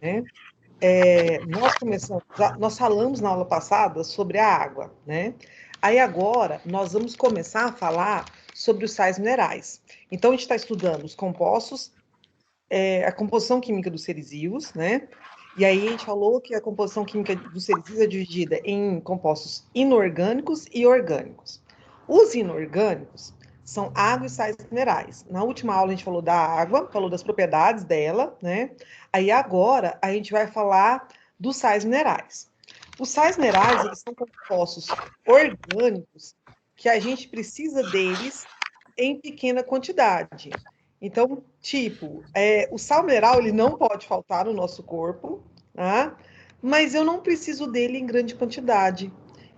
né? Nós falamos na aula passada sobre a água, né? Aí agora nós vamos começar a falar sobre os sais minerais. Então a gente está estudando os compostos, a composição química dos seres vivos, né? E aí a gente falou que a composição química dos seres vivos é dividida em compostos inorgânicos e orgânicos. Os inorgânicos são água e sais minerais. Na última aula a gente falou da água, falou das propriedades dela, né? Aí agora a gente vai falar dos sais minerais. Os sais minerais, eles são compostos orgânicos que a gente precisa deles em pequena quantidade. Então, tipo, o sal mineral, ele não pode faltar no nosso corpo, tá? Mas eu não preciso dele em grande quantidade.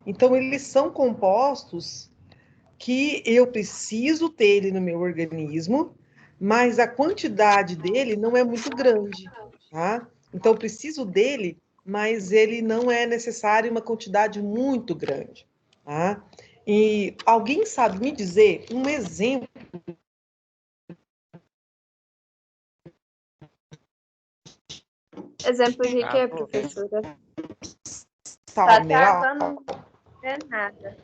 Então, eles são compostos que eu preciso ter ele no meu organismo, mas a quantidade dele não é muito grande, tá? Então, eu preciso dele, mas ele não é necessário uma quantidade muito grande, tá? E alguém sabe me dizer um exemplo Exemplo de quê, professora? de sal Tá mineral? travando, não é nada.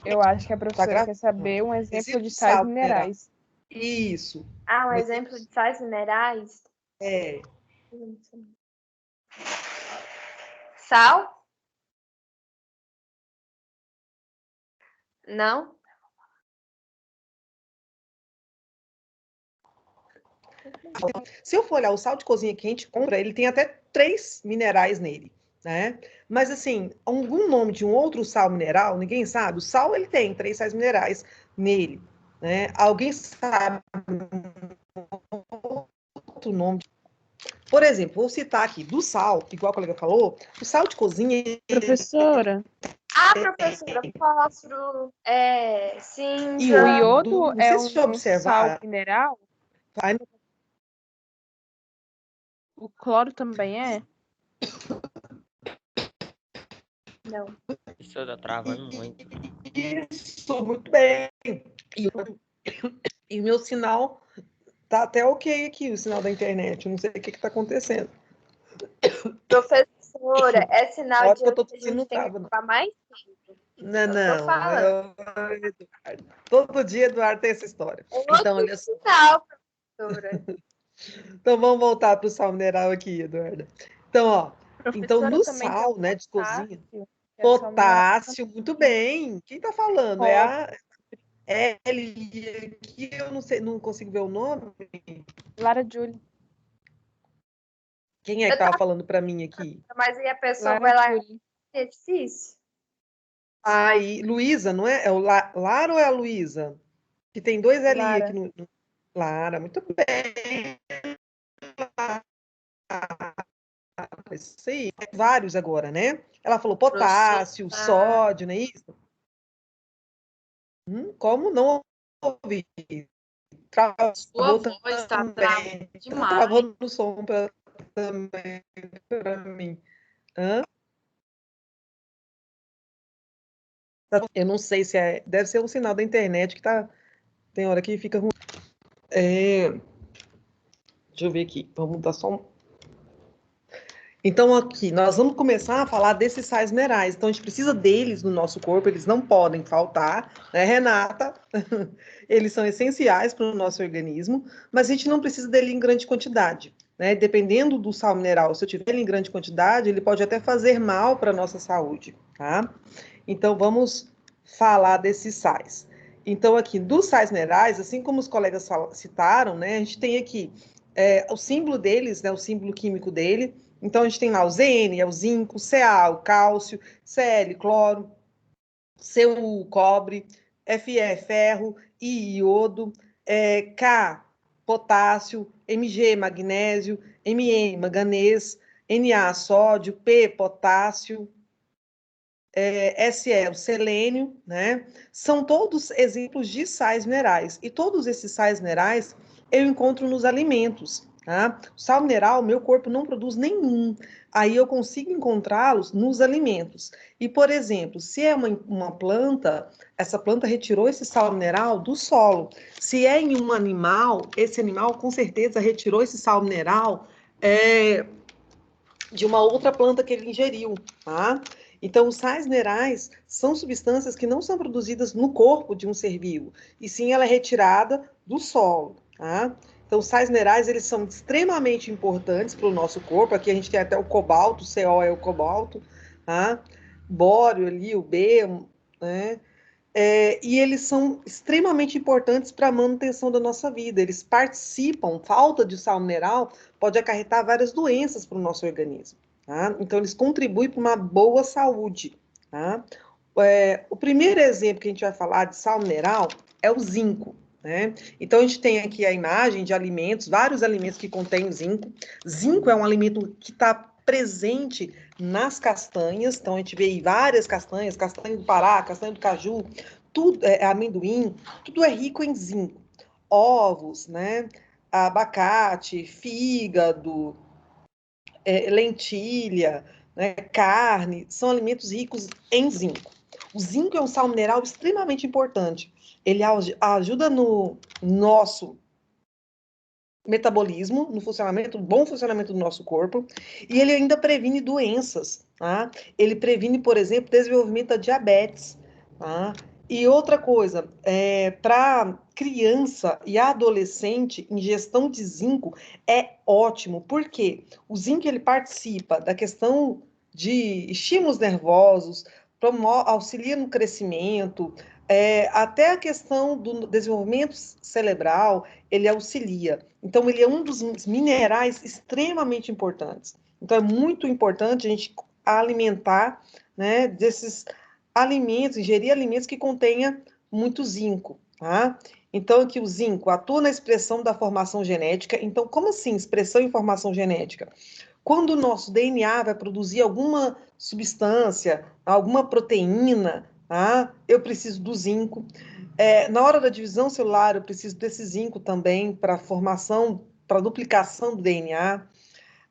Eu acho que a professora quer saber um exemplo de sais minerais. Isso. Ah, um exemplo de sais minerais? É. Sal? Não? Se eu for olhar o sal de cozinha que a gente compra, ele tem até 3 minerais nele, né? Mas, assim, algum nome de um outro sal mineral, ninguém sabe. O sal, ele tem 3 sais minerais nele, né? Alguém sabe outro nome? Por exemplo, vou citar aqui, do sal, igual a colega falou, o sal de cozinha... Professora... Professora, fósforo, cinza... E o iodo é um sal mineral? O cloro também é? Não. Isso tá travando muito. Isso, muito bem. E o meu sinal tá até ok aqui, o sinal da internet. Eu não sei o que está acontecendo. Professora, é sinal de que eu tô que a gente tem que ocupar mais tempo. Não. Todo dia, Eduardo, tem essa história. Então, olha só. Sinal, professora. Então, vamos voltar para o sal mineral aqui, Eduarda. Então, ó. Então, no sal, né, de cozinha... Potássio, muito bem. Quem está falando? É a L, que eu não sei, não consigo ver o nome. Lara Júlia. Quem é que estava falando para mim aqui? Mas aí a pessoa vai lá, é difícil. Aí, Luísa, não é? É o Lara ou é a Luísa? Que tem 2 L aqui no... Lara, muito bem. Isso aí, vários agora, né? Ela falou potássio, sódio, não é isso? Como não ouvi? Sua voz está travando demais. Travando o som também para mim. Eu não sei se é... Deve ser um sinal da internet que tá... Tem hora que fica ruim. Deixa eu ver aqui. Vamos dar só um... Então, aqui, nós vamos começar a falar desses sais minerais. Então, a gente precisa deles no nosso corpo, eles não podem faltar, né, Renata? Eles são essenciais para o nosso organismo, mas a gente não precisa dele em grande quantidade, né? Dependendo do sal mineral, se eu tiver ele em grande quantidade, ele pode até fazer mal para a nossa saúde, tá? Então, vamos falar desses sais. Então, aqui, dos sais minerais, assim como os colegas citaram, né, a gente tem aqui o símbolo deles, né, o símbolo químico dele. Então, a gente tem lá o Zn, é o zinco, Ca, o cálcio, Cl, cloro, Cu, cobre, Fe, ferro, I, iodo, K, potássio, Mg, magnésio, Mn, manganês, Na, sódio, P, potássio, Se, o selênio, né? São todos exemplos de sais minerais. E todos esses sais minerais eu encontro nos alimentos. Tá? O sal mineral, meu corpo não produz nenhum. Aí eu consigo encontrá-los nos alimentos. E, por exemplo, se é uma planta, essa planta retirou esse sal mineral do solo. Se é em um animal, esse animal com certeza retirou esse sal mineral de uma outra planta que ele ingeriu, tá? Então, os sais minerais são substâncias que não são produzidas no corpo de um ser vivo, e sim ela é retirada do solo, tá? Então, os sais minerais, eles são extremamente importantes para o nosso corpo. Aqui a gente tem até o cobalto, o CO é o cobalto, tá? Bório ali, o B, né? E eles são extremamente importantes para a manutenção da nossa vida. Eles participam, falta de sal mineral pode acarretar várias doenças para o nosso organismo. Tá? Então, eles contribuem para uma boa saúde. Tá? O primeiro exemplo que a gente vai falar de sal mineral é o zinco. Né? Então, a gente tem aqui a imagem de alimentos, vários alimentos que contêm zinco. Zinco é um alimento que está presente nas castanhas, então a gente vê aí várias castanhas, castanha do Pará, castanha do caju, tudo amendoim, tudo é rico em zinco. Ovos, né? Abacate, fígado, lentilha, né? Carne, são alimentos ricos em zinco. O zinco é um sal mineral extremamente importante. Ele ajuda no nosso metabolismo, no funcionamento, bom funcionamento do nosso corpo, e ele ainda previne doenças, tá? Ele previne, por exemplo, desenvolvimento da diabetes, tá? E outra coisa, para criança e adolescente, ingestão de zinco é ótimo, porque o zinco ele participa da questão de estímulos nervosos, auxilia no crescimento, até a questão do desenvolvimento cerebral, ele auxilia. Então, ele é um dos minerais extremamente importantes. Então, é muito importante a gente alimentar, né, desses alimentos, ingerir alimentos que contenha muito zinco, tá? Então, aqui o zinco atua na expressão da formação genética. Então, como assim expressão e formação genética? Quando o nosso DNA vai produzir alguma substância, alguma proteína, tá? Eu preciso do zinco. Na hora da divisão celular, eu preciso desse zinco também para formação, para duplicação do DNA.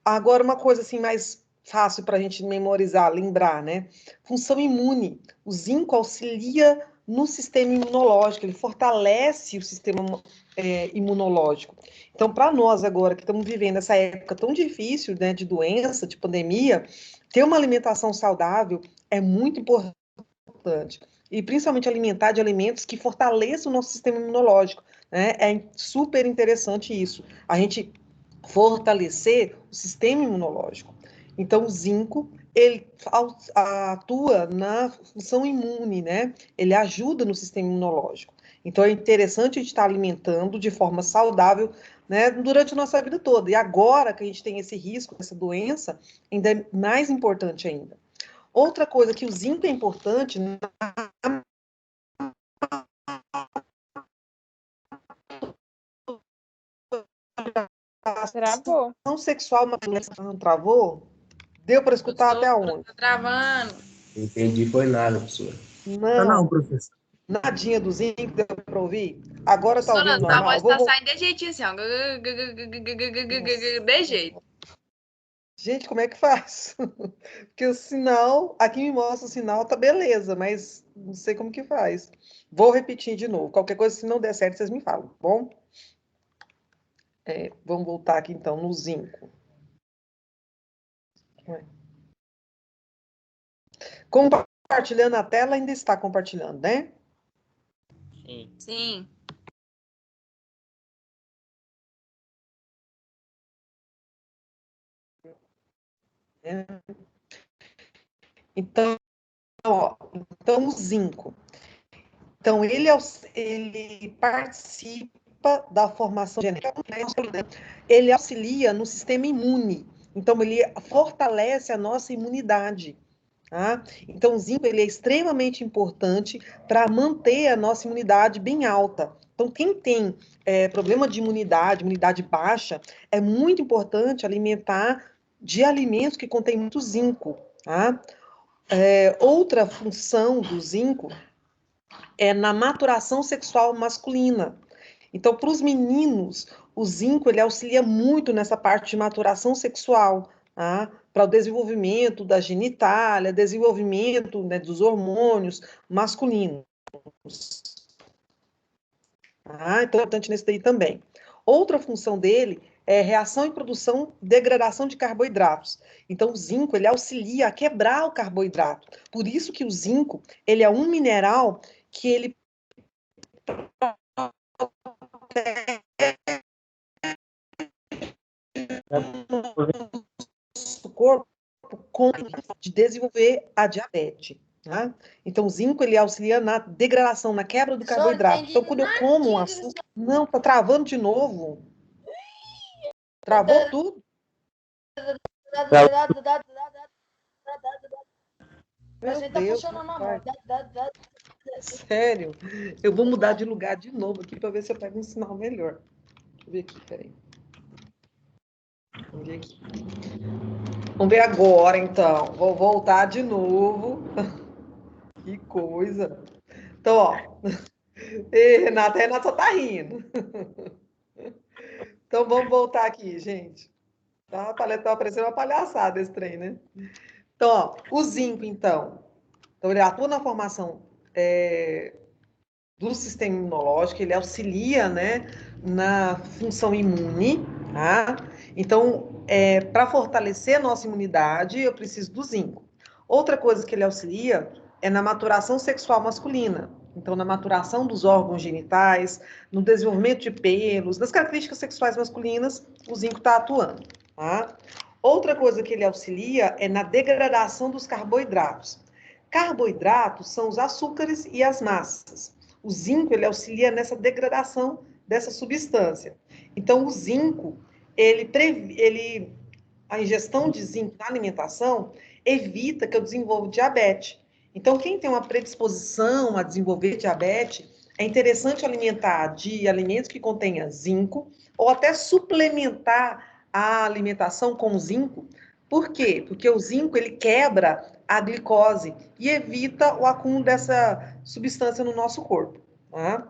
Agora, uma coisa assim mais fácil para a gente memorizar, lembrar, né? Função imune. O zinco auxilia no sistema imunológico, ele fortalece o sistema imunológico. Então, para nós agora que estamos vivendo essa época tão difícil, né, de doença, de pandemia, ter uma alimentação saudável é muito importante. E principalmente alimentar de alimentos que fortaleçam o nosso sistema imunológico, né? É super interessante isso. A gente fortalecer o sistema imunológico. Então, o zinco, ele atua na função imune, né? Ele ajuda no sistema imunológico. Então, é interessante a gente estar alimentando de forma saudável, né, durante a nossa vida toda. E agora que a gente tem esse risco, essa doença, ainda é mais importante ainda. Outra coisa que o zinco é importante na Travou. sexual masculina, não travou? Deu para escutar até onde? Tá travando. Entendi, foi nada, professor. Não, professor. nadinha do zinco, deu para ouvir? Agora tá ouvindo Professora, a normal? voz tá saindo de jeitinho assim, ó. De jeito. Gente, como é que faz? Porque o sinal, aqui me mostra o sinal, tá beleza, mas não sei como que faz. Vou repetir de novo. Qualquer coisa, se não der certo, vocês me falam, tá bom? Vamos voltar aqui então no zinco. Compartilhando a tela, ainda está compartilhando, né? Sim. Sim. Então, então o zinco. Então, ele participa da formação genética, ele auxilia no sistema imune. Então, ele fortalece a nossa imunidade. Tá? Então, o zinco ele é extremamente importante para manter a nossa imunidade bem alta. Então, quem tem problema de imunidade baixa, é muito importante alimentar de alimentos que contêm muito zinco. Tá? Outra função do zinco é na maturação sexual masculina. Então, para os meninos, o zinco ele auxilia muito nessa parte de maturação sexual, tá? Para o desenvolvimento da genitália, desenvolvimento, né, dos hormônios masculinos. Tá? Então, é importante nesse daí também. Outra função dele é reação e produção, degradação de carboidratos. Então, o zinco, ele auxilia a quebrar o carboidrato. Por isso que o zinco, ele é um mineral que ele o corpo com de desenvolver a diabetes. Tá? Então, o zinco, ele auxilia na degradação, na quebra do carboidrato. Então, quando eu como um açúcar... Não, tá travando de novo. Travou tudo. Meu Deus, sério. Eu vou mudar de lugar de novo aqui para ver se eu pego um sinal melhor. Deixa eu ver aqui, peraí. Vamos ver aqui. Vamos ver agora, então. Vou voltar de novo. Que coisa. Então, ó. Ei, Renata, a Renata só tá rindo. Então, vamos voltar aqui, gente. Tá parecendo uma palhaçada esse trem, né? Então, ó, o zinco, então. Então, ele atua na formação do sistema imunológico, ele auxilia, né, na função imune, tá? Então, para fortalecer a nossa imunidade, eu preciso do zinco. Outra coisa que ele auxilia é na maturação sexual masculina. Então, na maturação dos órgãos genitais, no desenvolvimento de pelos, nas características sexuais masculinas, o zinco está atuando, tá? Outra coisa que ele auxilia é na degradação dos carboidratos. Carboidratos são os açúcares e as massas. O zinco, ele auxilia nessa degradação dessa substância. Então, o zinco, a ingestão de zinco na alimentação evita que eu desenvolva diabetes. Então, quem tem uma predisposição a desenvolver diabetes, é interessante alimentar de alimentos que contenham zinco ou até suplementar a alimentação com zinco. Por quê? Porque o zinco, ele quebra a glicose e evita o acúmulo dessa substância no nosso corpo. Tá?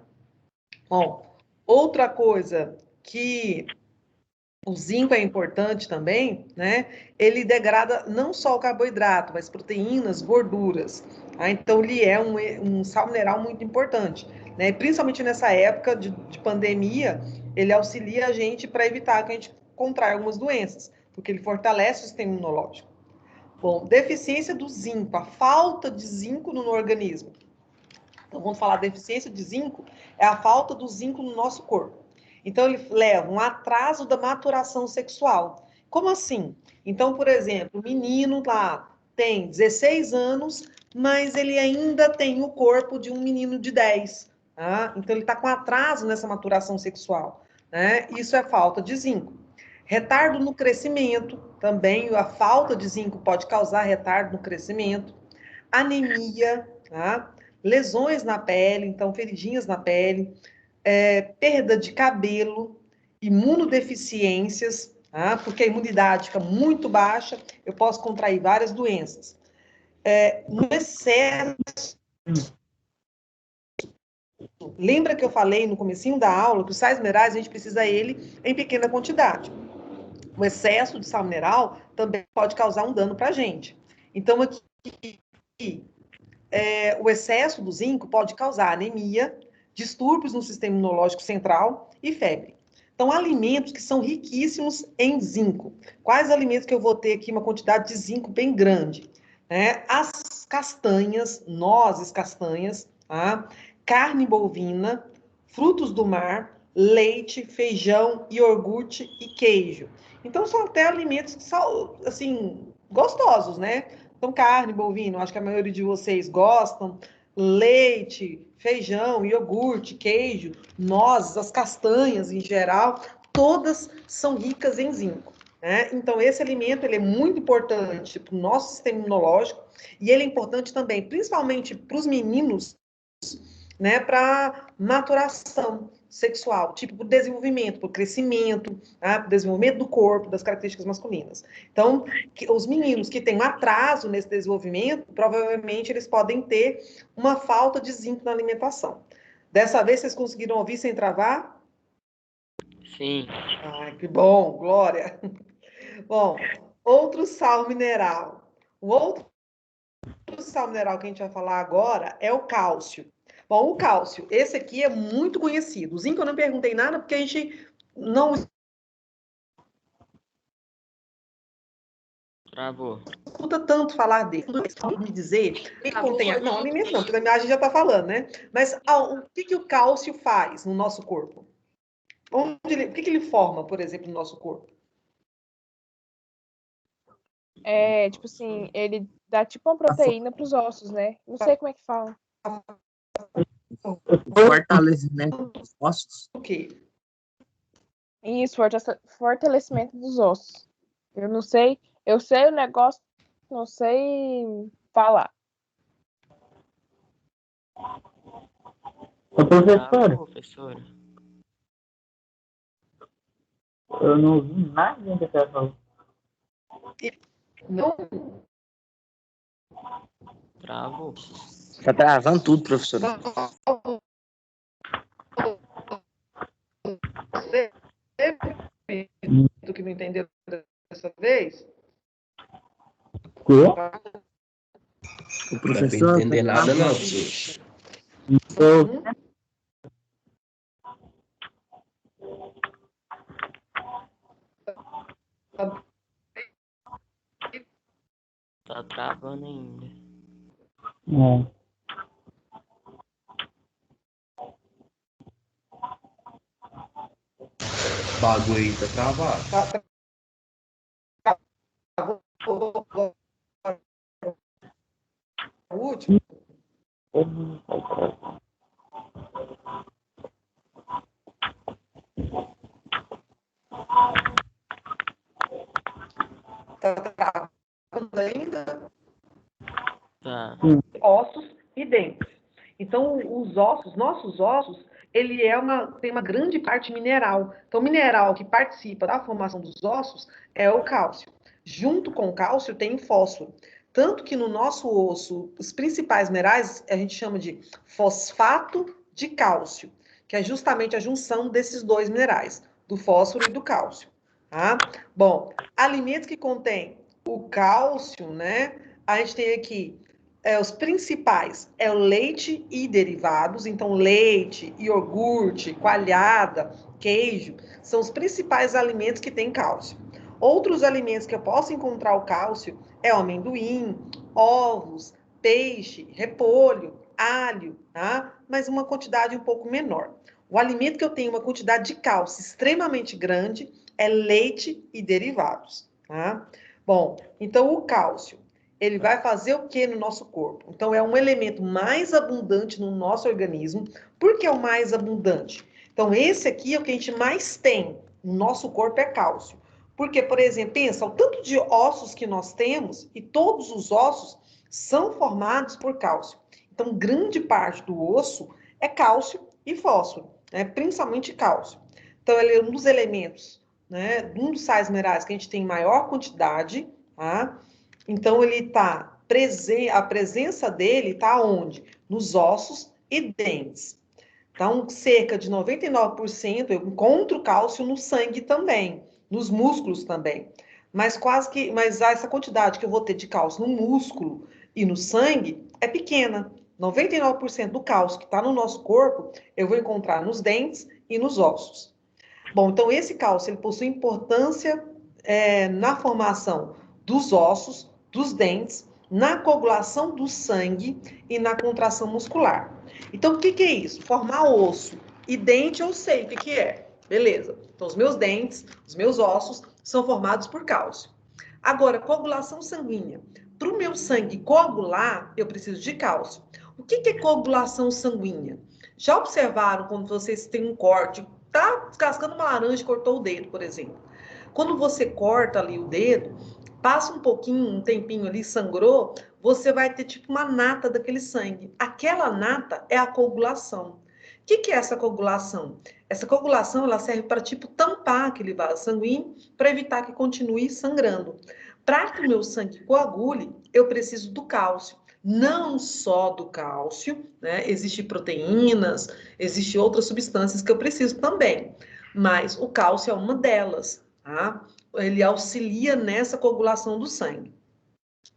Bom, outra coisa que o zinco é importante também, né? Ele degrada não só o carboidrato, mas proteínas, gorduras. Tá? Então, ele é um sal mineral muito importante. Né? Principalmente nessa época de pandemia, ele auxilia a gente para evitar que a gente contraia algumas doenças, porque ele fortalece o sistema imunológico. Bom, deficiência do zinco, a falta de zinco no organismo. Então, vamos falar deficiência de zinco, é a falta do zinco no nosso corpo. Então, ele leva um atraso da maturação sexual. Como assim? Então, por exemplo, o menino lá tem 16 anos, mas ele ainda tem o corpo de um menino de 10. Tá? Então, ele está com atraso nessa maturação sexual. Né? Isso é falta de zinco. Retardo no crescimento, também a falta de zinco pode causar retardo no crescimento. Anemia, tá? Lesões na pele, então feridinhas na pele, perda de cabelo, imunodeficiências, tá? Porque a imunidade fica muito baixa, eu posso contrair várias doenças. No excesso... Lembra que eu falei no comecinho da aula que os sais minerais a gente precisa ele em pequena quantidade. O excesso de sal mineral também pode causar um dano para a gente. Então, aqui, o excesso do zinco pode causar anemia, distúrbios no sistema imunológico central e febre. Então, alimentos que são riquíssimos em zinco. Quais alimentos que eu vou ter aqui uma quantidade de zinco bem grande? As castanhas, nozes castanhas, tá? Carne bovina, frutos do mar, leite, feijão, iogurte e queijo. Então, são até alimentos que são, assim, gostosos, né? Então, carne bovina, acho que a maioria de vocês gostam. Leite, feijão, iogurte, queijo, nozes, as castanhas em geral, todas são ricas em zinco. Né? Então, esse alimento ele é muito importante para o nosso sistema imunológico e ele é importante também, principalmente para os meninos, né, para maturação sexual, tipo para o desenvolvimento, para o crescimento, tá? Para o desenvolvimento do corpo, das características masculinas. Então, os meninos que têm um atraso nesse desenvolvimento, provavelmente eles podem ter uma falta de zinco na alimentação. Dessa vez, vocês conseguiram ouvir sem travar? Sim. Ai, que bom, Glória. Bom, outro sal mineral. O outro sal mineral que a gente vai falar agora é o cálcio. Bom, o cálcio, esse aqui é muito conhecido. O zinco eu não perguntei nada porque a gente não Travou. escuta tanto falar dele. Me dizer o que contém. Não, alimento não, porque a gente já está falando, né? Mas o que o cálcio faz no nosso corpo? O que ele forma, por exemplo, no nosso corpo? Tipo assim, ele dá tipo uma proteína para os ossos, né? Não sei como é que fala. Fortalecimento dos ossos. O quê? Isso, fortalecimento dos ossos. Eu não sei, eu sei o negócio, não sei falar. Ô, professora, Professora. eu não ouvi nada do que você falou. Não. Travou. Tá travando tudo, professora. Você que não entendeu dessa vez? Quê? O Não dá pra professor entender tá nada, não, travando. professor. Uhum. Tá travando ainda. É. O bagulho aí tá travado. O último. Tá travando ainda? Tá. Ossos e dentes. Então, os ossos, nossos ossos, ele tem uma grande parte mineral. Então, o mineral que participa da formação dos ossos é o cálcio. Junto com o cálcio tem o fósforo. Tanto que no nosso osso, os principais minerais a gente chama de fosfato de cálcio, que é justamente a junção desses dois minerais, do fósforo e do cálcio. Tá? Bom, alimentos que contêm o cálcio, né? A gente tem aqui os principais é o leite e derivados, então leite, iogurte, coalhada, queijo, são os principais alimentos que têm cálcio. Outros alimentos que eu posso encontrar o cálcio é o amendoim, ovos, peixe, repolho, alho, tá? Mas uma quantidade um pouco menor. O alimento que eu tenho uma quantidade de cálcio extremamente grande é leite e derivados, tá? Bom, então o cálcio ele vai fazer o que no nosso corpo? Então, é um elemento mais abundante no nosso organismo. Por que é o mais abundante? Então, esse aqui é o que a gente mais tem no nosso corpo, é cálcio. Porque, por exemplo, pensa, o tanto de ossos que nós temos, e todos os ossos são formados por cálcio. Então, grande parte do osso é cálcio e fósforo, né? Principalmente cálcio. Então, ele é um dos elementos, né? Um dos sais minerais que a gente tem maior quantidade, tá? Então, a presença dele está onde? Nos ossos e dentes. Então, cerca de 99% eu encontro cálcio no sangue também, nos músculos também. Mas essa quantidade que eu vou ter de cálcio no músculo e no sangue é pequena. 99% do cálcio que está no nosso corpo, eu vou encontrar nos dentes e nos ossos. Bom, então esse cálcio ele possui importância na formação dos ossos, dos dentes, na coagulação do sangue e na contração muscular. Então, o que é isso? Formar osso e dente, eu sei o que é. Beleza. Então, os meus dentes, os meus ossos são formados por cálcio. Agora, coagulação sanguínea. Para o meu sangue coagular, eu preciso de cálcio. O que é coagulação sanguínea? Já observaram quando vocês têm um corte, tá descascando uma laranja e cortou o dedo, por exemplo. Quando você corta ali o dedo, passa um pouquinho, um tempinho ali, sangrou, você vai ter tipo uma nata daquele sangue. Aquela nata é a coagulação. O que é essa coagulação? Essa coagulação ela serve para tipo tampar aquele vaso sanguíneo para evitar que continue sangrando. Para que o meu sangue coagule, eu preciso do cálcio. Não só do cálcio, né? Existem proteínas, existem outras substâncias que eu preciso também. mas o cálcio é uma delas, tá? Ele auxilia nessa coagulação do sangue.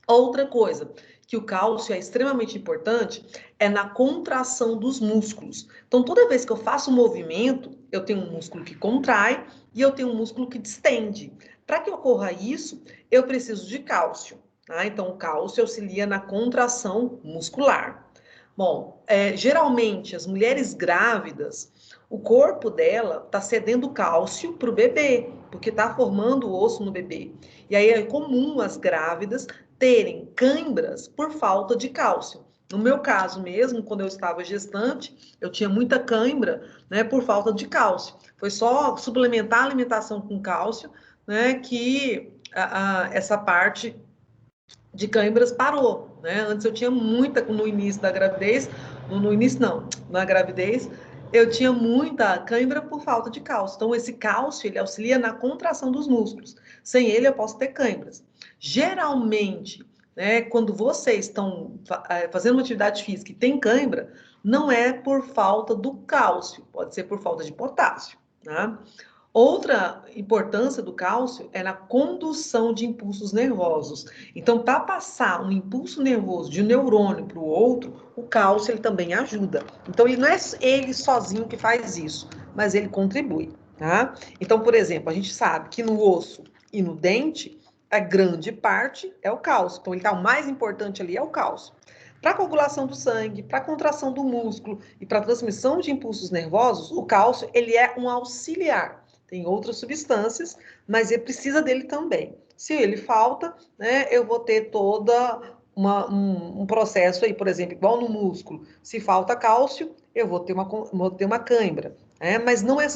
Outra coisa que o cálcio é extremamente importante é na contração dos músculos. Então, toda vez que eu faço um movimento, eu tenho um músculo que contrai e eu tenho um músculo que distende. Para que ocorra isso, eu preciso de cálcio, tá? Então, o cálcio auxilia na contração muscular. Bom, geralmente, as mulheres grávidas, o corpo dela está cedendo cálcio para o bebê, porque está formando o osso no bebê. E aí é comum as grávidas terem câimbras por falta de cálcio. No meu caso mesmo, quando eu estava gestante, eu tinha muita cãibra, né, por falta de cálcio. Foi só suplementar a alimentação com cálcio, né, que essa parte de câimbras parou, né? Antes eu tinha muita, no início da gravidez, no início não, na gravidez, eu tinha muita cãibra por falta de cálcio. Então, esse cálcio, ele auxilia na contração dos músculos. Sem ele, eu posso ter cãibras. Geralmente, né, quando vocês estão fazendo uma atividade física e tem cãibra, não é por falta do cálcio, pode ser por falta de potássio, tá? Outra importância do cálcio é na condução de impulsos nervosos. Então, para passar um impulso nervoso de um neurônio para o outro, o cálcio ele também ajuda. Então, ele não é ele sozinho que faz isso, mas ele contribui, tá? Então, por exemplo, a gente sabe que no osso e no dente, a grande parte é o cálcio. Então, o mais importante ali é o cálcio. Para a coagulação do sangue, para a contração do músculo e para a transmissão de impulsos nervosos, o cálcio ele é um auxiliar. Tem outras substâncias, mas ele precisa dele também. Se ele falta, né, eu vou ter toda um processo aí, por exemplo, igual no músculo. Se falta cálcio, eu vou ter uma cãibra. Né? Mas não é,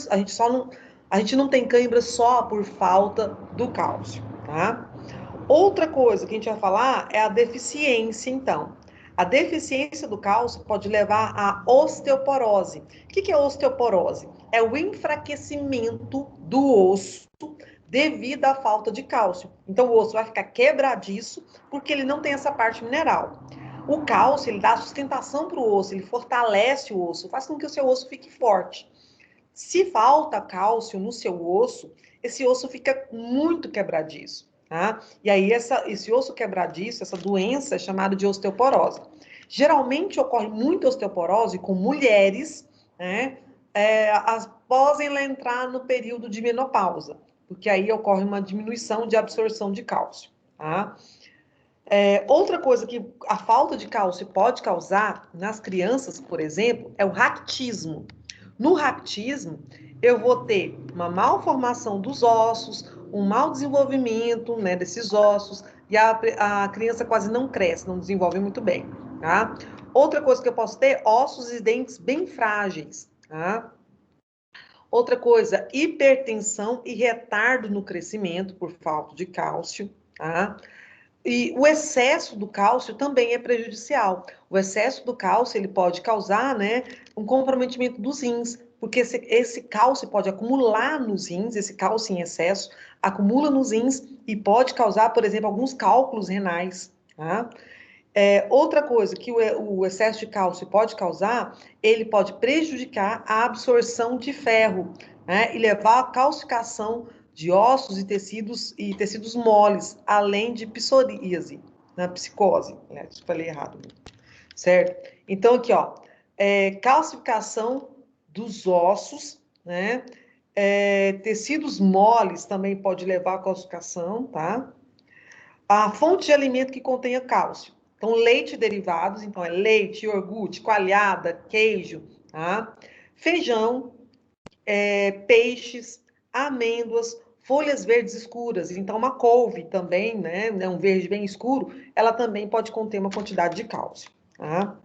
a gente não tem cãibra só por falta do cálcio. Tá? Outra coisa que a gente vai falar é a deficiência, então. A deficiência do cálcio pode levar à osteoporose. O que é osteoporose? É o enfraquecimento do osso devido à falta de cálcio. Então, o osso vai ficar quebradiço porque ele não tem essa parte mineral. O cálcio, ele dá sustentação para o osso, ele fortalece o osso, faz com que o seu osso fique forte. Se falta cálcio no seu osso, esse osso fica muito quebradiço. Tá? E aí, esse osso quebradiço, essa doença é chamada de osteoporose. Geralmente ocorre muita osteoporose com mulheres, né? Após ela entrar no período de menopausa, porque aí ocorre uma diminuição de absorção de cálcio. Tá? Outra coisa que a falta de cálcio pode causar nas crianças, por exemplo, é o raquitismo. No raquitismo, eu vou ter uma malformação dos ossos, um mau desenvolvimento, né, desses ossos, e a criança quase não cresce, não desenvolve muito bem, tá? Outra coisa que eu posso ter, ossos e dentes bem frágeis, tá? Outra coisa, hipertensão e retardo no crescimento por falta de cálcio, tá? E o excesso do cálcio também é prejudicial. O excesso do cálcio, ele pode causar, né, um comprometimento dos rins, porque esse cálcio pode acumular nos rins, esse cálcio em excesso acumula nos rins e pode causar, por exemplo, alguns cálculos renais, tá? Outra coisa que o excesso de cálcio pode causar, ele pode prejudicar a absorção de ferro, né, e levar à calcificação de ossos e tecidos moles, além de psoríase, né, psicose, né, falei errado, certo? Então, aqui, ó, calcificação dos ossos, né, tecidos moles também pode levar à calcificação, tá? A fonte de alimento que contenha cálcio. Então, leite e derivados, então é leite, iogurte, coalhada, queijo, tá? Feijão, peixes, amêndoas, folhas verdes escuras. Então, uma couve também, né, um verde bem escuro, ela também pode conter uma quantidade de cálcio, tá?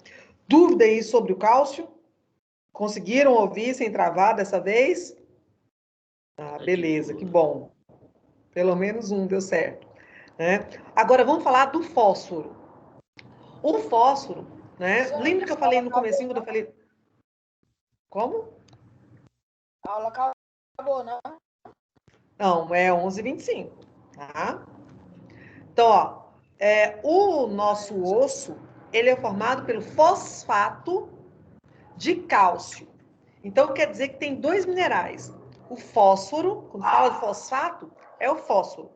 Dúvida aí sobre o cálcio? Conseguiram ouvir sem travar dessa vez? Ah, beleza, que bom. Pelo menos um deu certo. Né? Agora, vamos falar do fósforo. O fósforo, né? Lembra que eu falei no comecinho, quando eu falei... Como? A aula acabou, né? Não, é 11h25, tá? Então, ó, o nosso osso, ele é formado pelo fosfato de cálcio. Então, quer dizer que tem dois minerais, o fósforo, quando fala de fosfato, é o fósforo.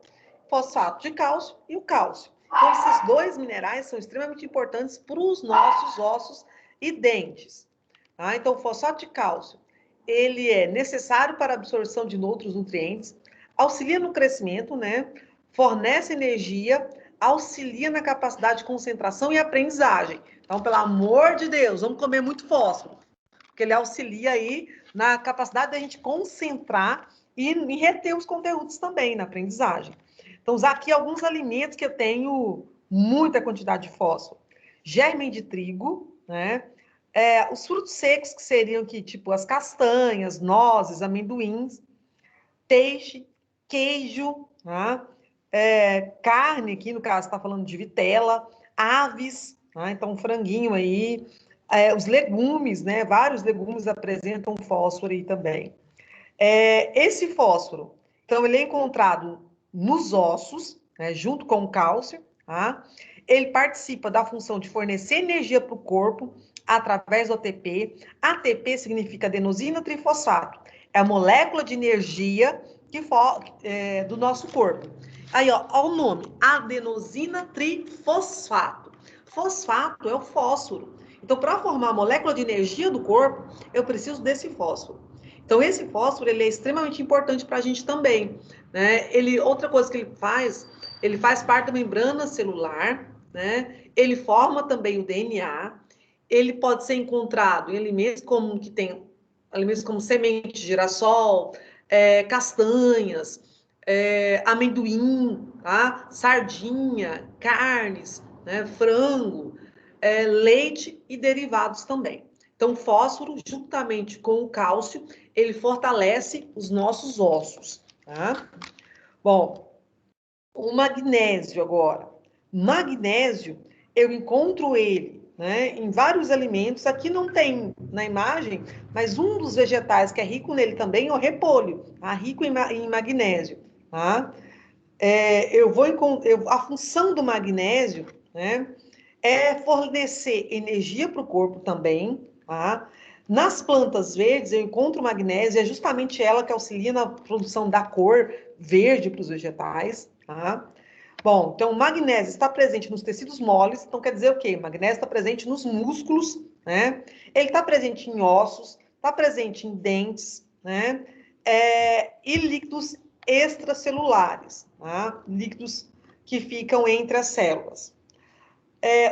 Fosfato de cálcio e o cálcio. Então, esses dois minerais são extremamente importantes para os nossos ossos e dentes. Tá? Então, o fosfato de cálcio, ele é necessário para a absorção de outros nutrientes, auxilia no crescimento, né? Fornece energia, auxilia na capacidade de concentração e aprendizagem. Então, pelo amor de Deus, vamos comer muito fósforo, porque ele auxilia aí na capacidade da gente concentrar e reter os conteúdos também na aprendizagem. Então, usar aqui alguns alimentos que eu tenho muita quantidade de fósforo. Germe de trigo, né? Os frutos secos, que seriam aqui, tipo as castanhas, nozes, amendoins, peixe, queijo, tá? Carne, aqui no caso está falando de vitela, aves, tá? Então franguinho aí, os legumes, né? Vários legumes apresentam fósforo aí também. Esse fósforo, então, ele é encontrado nos ossos, né, junto com o cálcio, tá? Ele participa da função de fornecer energia para o corpo através do ATP. ATP significa adenosina trifosfato. É a molécula de energia do nosso corpo. Aí, ó o nome, adenosina trifosfato. Fosfato é o fósforo. Então, para formar a molécula de energia do corpo, eu preciso desse fósforo. Então, esse fósforo, ele é extremamente importante para a gente também, né? Outra coisa que ele faz parte da membrana celular, né? Ele forma também o DNA, ele pode ser encontrado em alimentos como semente de girassol, castanhas, amendoim, tá? Sardinha, carnes, né? Frango, leite e derivados também. Então, o fósforo, juntamente com o cálcio, ele fortalece os nossos ossos, tá? Bom, o magnésio agora. Magnésio, eu encontro ele, né, em vários alimentos. Aqui não tem na imagem, mas um dos vegetais que é rico nele também é o repolho, tá? Rico em magnésio, tá? A função do magnésio, né, é fornecer energia para o corpo também, tá? Nas plantas verdes, eu encontro magnésio, é justamente ela que auxilia na produção da cor verde para os vegetais, tá? Bom, então o magnésio está presente nos tecidos moles, então quer dizer o quê? O magnésio está presente nos músculos, né? Ele está presente em ossos, está presente em dentes, né? E líquidos extracelulares, tá? Líquidos que ficam entre as células.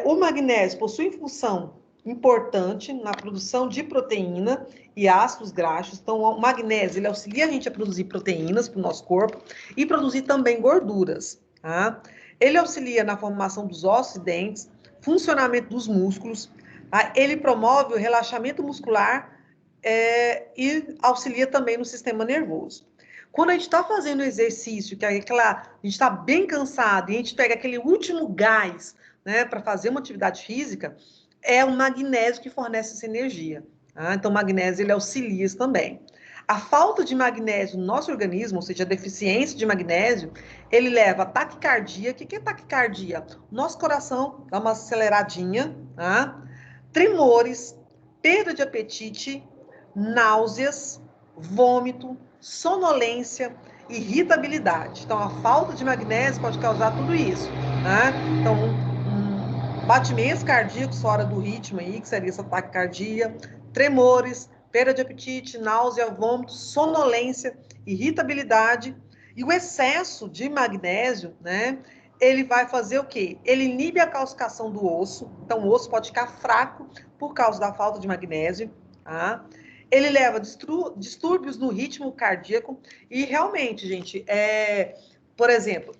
O magnésio possui função importante na produção de proteína e ácidos graxos. Então, o magnésio ele auxilia a gente a produzir proteínas para o nosso corpo e produzir também gorduras. Tá? Ele auxilia na formação dos ossos e dentes, funcionamento dos músculos. Tá? Ele promove o relaxamento muscular e auxilia também no sistema nervoso. Quando a gente está fazendo exercício, que a gente está bem cansado e a gente pega aquele último gás, né, para fazer uma atividade física, é o magnésio que fornece essa energia. Tá? Então, o magnésio ele auxilia isso também. A falta de magnésio no nosso organismo, ou seja, a deficiência de magnésio, ele leva a taquicardia. O que é taquicardia? O nosso coração dá uma aceleradinha, tá? Tremores, perda de apetite, náuseas, vômito, sonolência, irritabilidade. Então, a falta de magnésio pode causar tudo isso. Tá? Então, batimentos cardíacos fora do ritmo aí, que seria essa taquicardia, tremores, perda de apetite, náusea, vômito, sonolência, irritabilidade. E o excesso de magnésio, né, ele vai fazer o quê? Ele inibe a calcificação do osso, então o osso pode ficar fraco por causa da falta de magnésio, tá? Ele leva distúrbios no ritmo cardíaco e realmente, gente, por exemplo,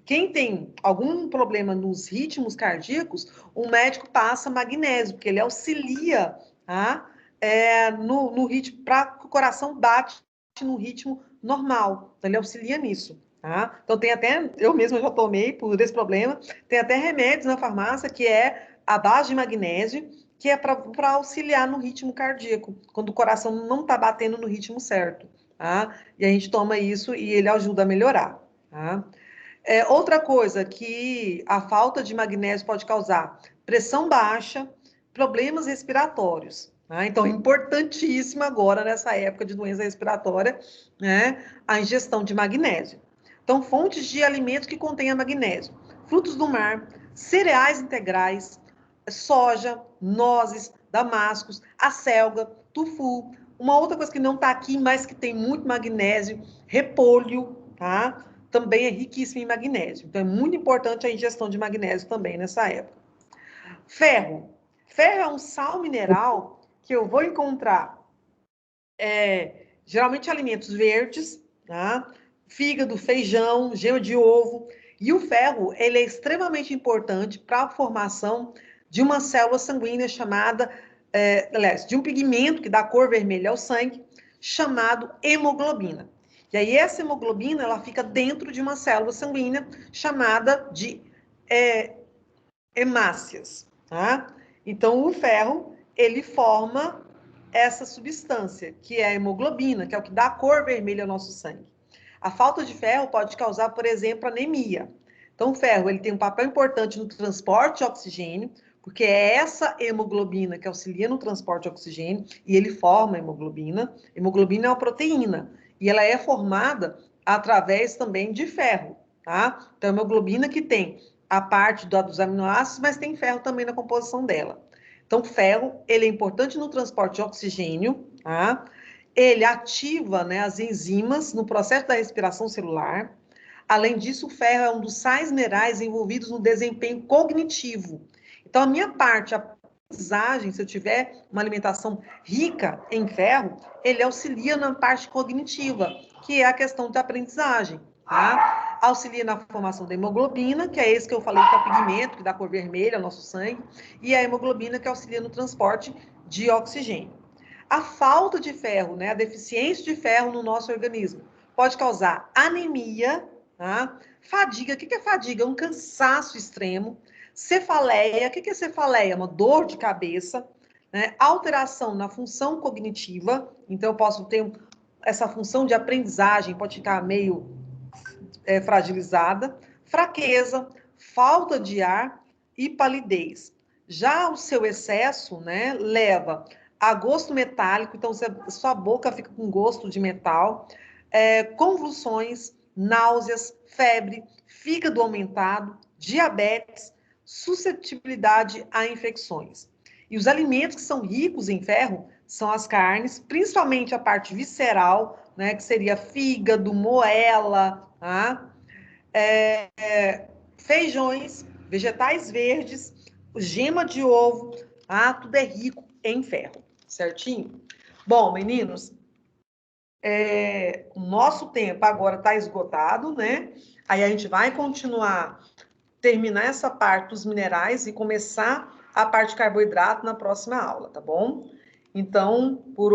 quem tem algum problema nos ritmos cardíacos, o médico passa magnésio, porque ele auxilia, tá? No ritmo, para que o coração bate no ritmo normal. Então, ele auxilia nisso. Tá? Então, tem até, eu mesma já tomei por esse problema, tem até remédios na farmácia que é a base de magnésio, que é para auxiliar no ritmo cardíaco, quando o coração não está batendo no ritmo certo. Tá? E a gente toma isso e ele ajuda a melhorar. Tá? Outra coisa que a falta de magnésio pode causar: pressão baixa, problemas respiratórios. Tá? Então, é importantíssimo agora, nessa época de doença respiratória, né, a ingestão de magnésio. Então, fontes de alimentos que contêm magnésio. Frutos do mar, cereais integrais, soja, nozes, damascos, acelga, tofu. Uma outra coisa que não está aqui, mas que tem muito magnésio, repolho, tá? Também é riquíssimo em magnésio. Então, é muito importante a ingestão de magnésio também nessa época. Ferro. Ferro é um sal mineral que eu vou encontrar geralmente alimentos verdes, tá? Fígado, feijão, gema de ovo. E o ferro, ele é extremamente importante para a formação de uma célula sanguínea chamada, aliás, de um pigmento que dá cor vermelha ao sangue, chamado hemoglobina. E aí essa hemoglobina, ela fica dentro de uma célula sanguínea chamada de hemácias, tá? Então, o ferro, ele forma essa substância, que é a hemoglobina, que é o que dá a cor vermelha ao nosso sangue. A falta de ferro pode causar, por exemplo, anemia. Então, o ferro, ele tem um papel importante no transporte de oxigênio, porque é essa hemoglobina que auxilia no transporte de oxigênio, e ele forma a hemoglobina. Hemoglobina é uma proteína, e ela é formada através também de ferro, tá? Então, a hemoglobina que tem a parte dos aminoácidos, mas tem ferro também na composição dela. Então, ferro, ele é importante no transporte de oxigênio, tá? Ele ativa, né, as enzimas no processo da respiração celular. Além disso, o ferro é um dos sais minerais envolvidos no desempenho cognitivo. Então, a minha parte, a aprendizagem, se eu tiver uma alimentação rica em ferro, ele auxilia na parte cognitiva, que é a questão da aprendizagem, tá? Auxilia na formação da hemoglobina, que é esse que eu falei, que é o pigmento que dá cor vermelha ao nosso sangue, e a hemoglobina que auxilia no transporte de oxigênio. A falta de ferro, né, a deficiência de ferro no nosso organismo, pode causar anemia, tá? Fadiga. O que é fadiga? É um cansaço extremo. Cefaleia. O que é cefaleia? Uma dor de cabeça. Né? Alteração na função cognitiva. Então, eu posso ter essa função de aprendizagem, pode ficar meio fragilizada. Fraqueza, falta de ar e palidez. Já o seu excesso, né, leva a gosto metálico, então sua boca fica com gosto de metal, convulsões, náuseas, febre, fígado aumentado, diabetes, suscetibilidade a infecções. E os alimentos que são ricos em ferro são as carnes, principalmente a parte visceral, né, que seria fígado, moela, tá? Feijões, vegetais verdes, gema de ovo, tá? Tudo é rico em ferro, certinho? Bom, meninos, o nosso tempo agora está esgotado, né? Aí a gente vai continuar, terminar essa parte dos minerais e começar a parte de carboidrato na próxima aula, tá bom? Então, por